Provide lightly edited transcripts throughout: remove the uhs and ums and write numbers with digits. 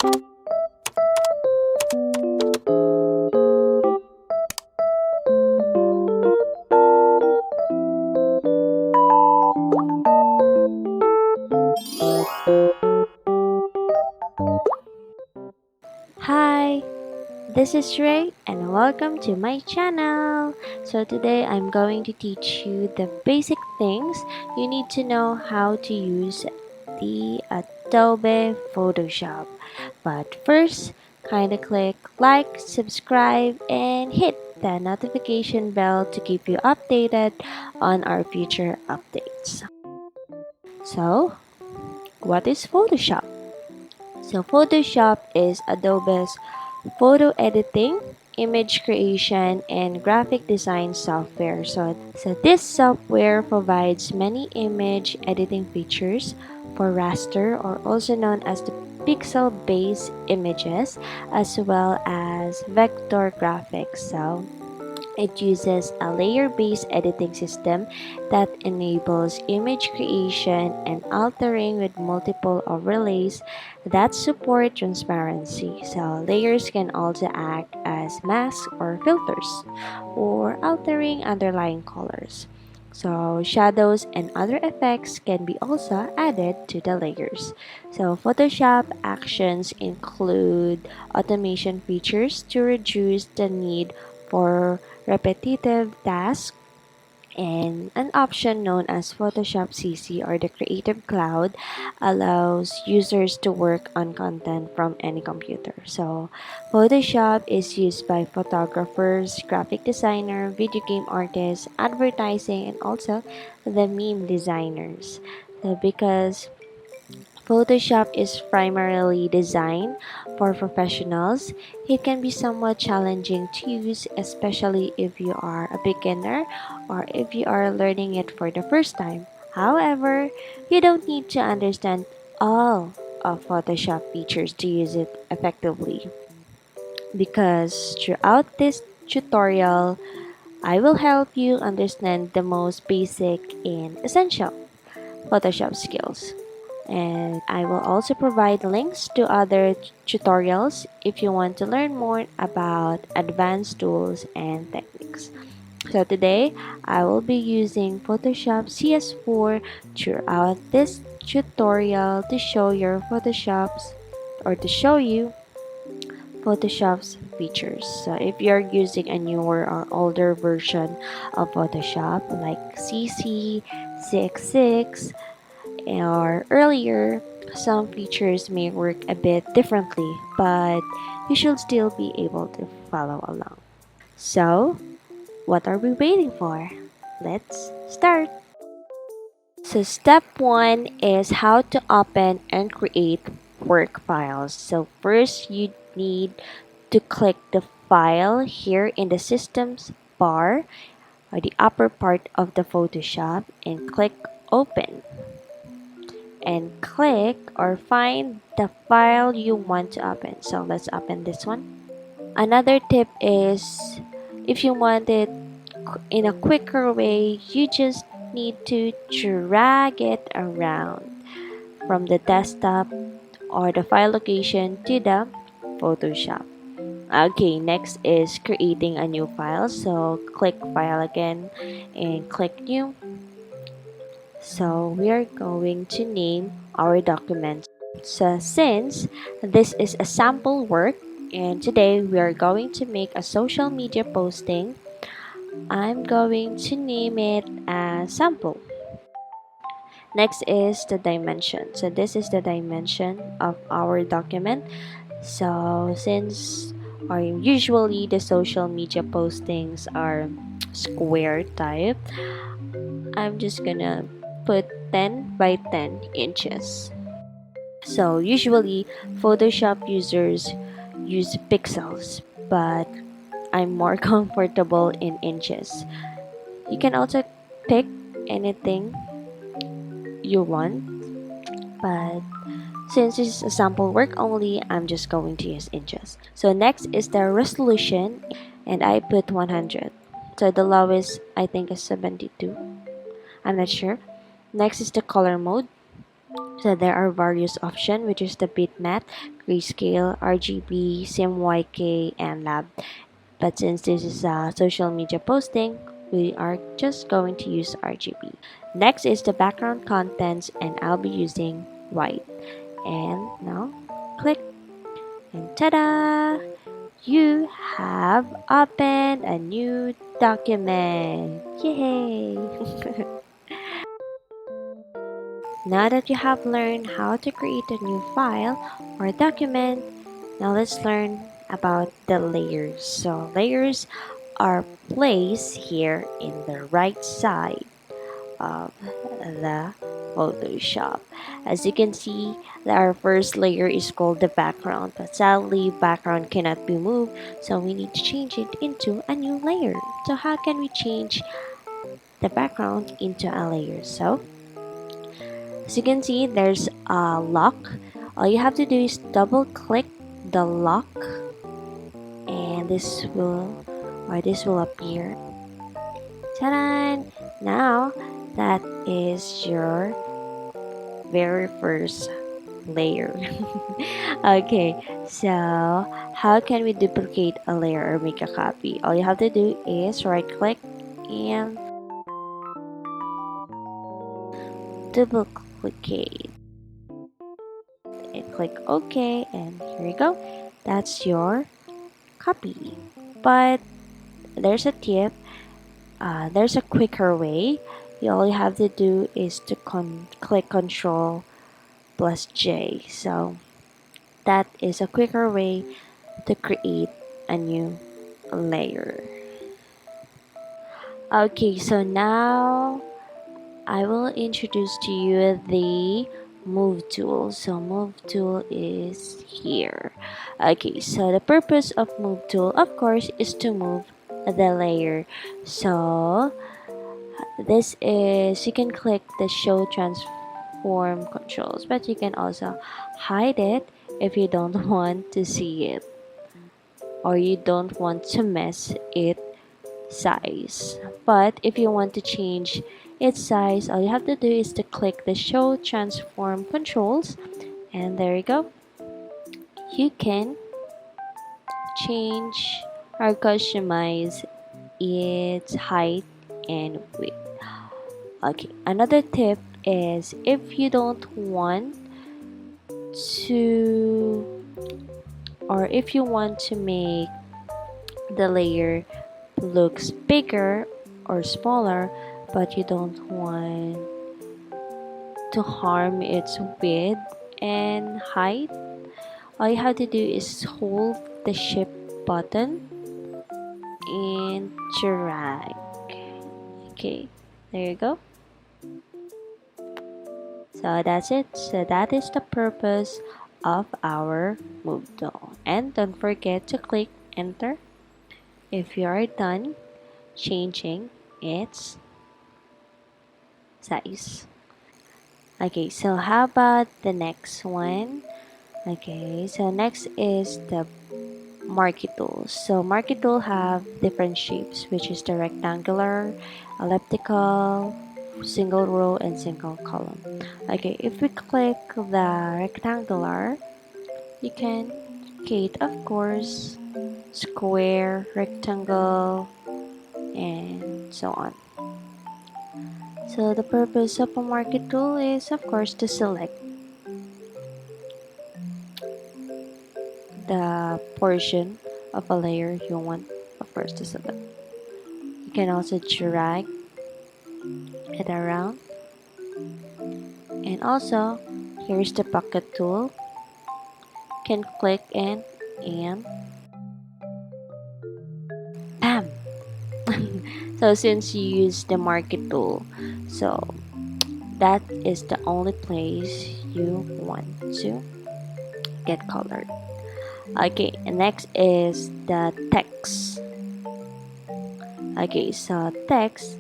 Hi, this is Ray and welcome to my channel. So today I'm going to teach you the basic things you need to know how to use the Adobe Photoshop. But first, kinda click like, subscribe, and hit the notification bell to keep you updated on our future updates. So, what is Photoshop? So Photoshop is Adobe's photo editing, image creation, and graphic design software. So this software provides many image editing features for raster, or also known as the pixel-based images, as well as vector graphics. So it uses a layer-based editing system that enables image creation and altering with multiple overlays that support transparency. So layers can also act as masks or filters, or altering underlying colors. So shadows and other effects can be also added to the layers. So Photoshop actions include automation features to reduce the need for repetitive tasks, and an option known as Photoshop CC, or the Creative Cloud, allows users to work on content from any computer. So Photoshop is used by photographers, graphic designer, video game artists, advertising, and also the meme designers. So because Photoshop is primarily designed for professionals, it can be somewhat challenging to use, especially if you are a beginner or if you are learning it for the first time. However, you don't need to understand all of Photoshop features to use it effectively, because throughout this tutorial, I will help you understand the most basic and essential Photoshop skills. And I will also provide links to other tutorials if you want to learn more about advanced tools and techniques. So today, I will be using Photoshop CS4 throughout this tutorial to show you Photoshop's features. So if you're using a newer or older version of Photoshop like CC 66 or earlier, some features may work a bit differently, but you should still be able to follow along. So, what are we waiting for? Let's start! So step 1 is how to open and create work files. So first you need to click the file here in the systems bar, or the upper part of the Photoshop, and click open. And click or find the file you want to open. So let's open this one. Another tip is, if you want it in a quicker way, you just need to drag it around from the desktop or the file location to the Photoshop. Okay, next is creating a new file. So click file again and click new. So we are going to name our document. So since this is a sample work and today we are going to make a social media posting, I'm going to name it as sample. Next is the dimension. So this is the dimension of our document. So since or usually the social media postings are square type, I'm just gonna put 10 by 10 inches. So usually Photoshop users use pixels, but I'm more comfortable in inches. You can also pick anything you want, but since this is a sample work only, I'm just going to use inches. So next is the resolution, and I put 100. So the lowest I think is 72. I'm not sure. Next is the color mode. So there are various options, which is the bitmap, grayscale, RGB, SimYK, and lab. But since this is a social media posting, we are just going to use RGB. Next is the background contents, and I'll be using white. And now click, and ta-da! You have opened a new document. Yay! Now that you have learned how to create a new file or document, now let's learn about the layers. So layers are placed here in the right side of the Photoshop. As you can see, our first layer is called the background, but sadly background cannot be moved, so we need to change it into a new layer. So how can we change the background into a layer? So as you can see, there's a lock. All you have to do is double click the lock, and this will appear. Ta-da! Now that is your very first layer. Okay, so how can we duplicate a layer or make a copy? All you have to do is right click and duplicate, and click OK, and here you go. That's your copy. But there's a tip, there's a quicker way. All you have to do is to click Control plus J. So that is a quicker way to create a new layer. Okay, so now I will introduce to you the move tool. So move tool is here. Okay, so the purpose of move tool, of course, is to move the layer. So this is, you can click the show transform controls, but you can also hide it if you don't want to see it, or you don't want to mess it size. But if you want to change its size, all you have to do is to click the show transform controls, and there you go. You can change or customize its height and width. Okay, another tip is if you don't want to, or if you want to make the layer looks bigger or smaller, but you don't want to harm its width and height, all you have to do is hold the shift button and drag. Okay, there you go. So that's it. So that is the purpose of our move tool. And don't forget to click enter if you are done changing its size. Okay, so how about the next one? Okay, so next is the marquee tools. So marquee tool have different shapes, which is the rectangular, elliptical, single row, and single column. Okay, if we click the rectangular, you can create, of course, square, rectangle, and so on. So the purpose of a marquee tool is, of course, to select the portion of a layer you want, of course, to select. You can also drag it around, and also here's the pocket tool. You can click and bam. So since you use the marquee tool, so that is the only place you want to get colored. Okay, and next is the text. Okay, so text,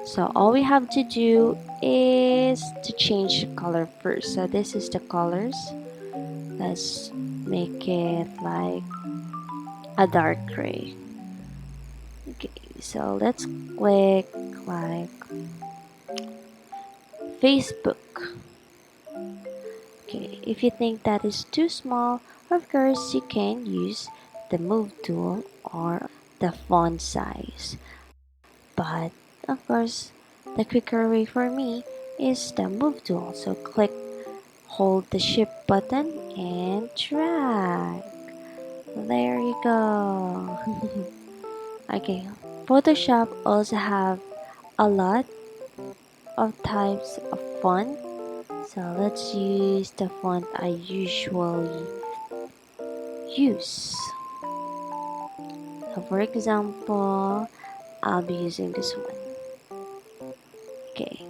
so all we have to do is to change the color first. So this is the colors. Let's make it like a dark gray. Okay, so let's click like Facebook. if you think that is too small, of course you can use the move tool or the font size. But of course, the quicker way for me is the move tool. So click, hold the shift button and drag. There you go. Okay, Photoshop also have a lot of types of font. So let's use the font I usually use. So for example, I'll be using this one. Okay,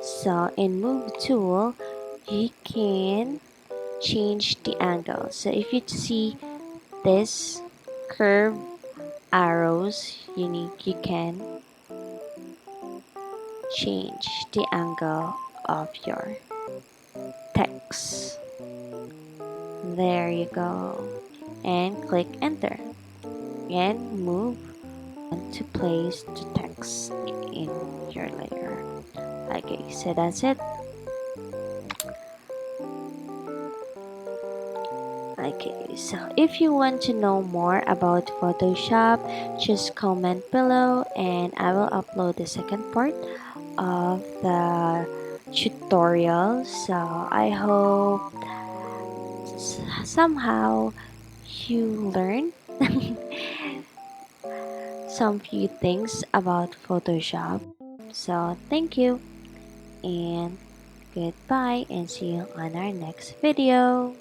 so in move tool, you can change the angle. So if you see this curve arrows, you can change the angle of your text. There you go. And click enter and move to place the text in your layer. Okay, so that's it. Okay, so if you want to know more about Photoshop, just comment below and I will upload the second part of the tutorial. So I hope somehow you learn some few things about Photoshop. So thank you and goodbye and see you on our next video.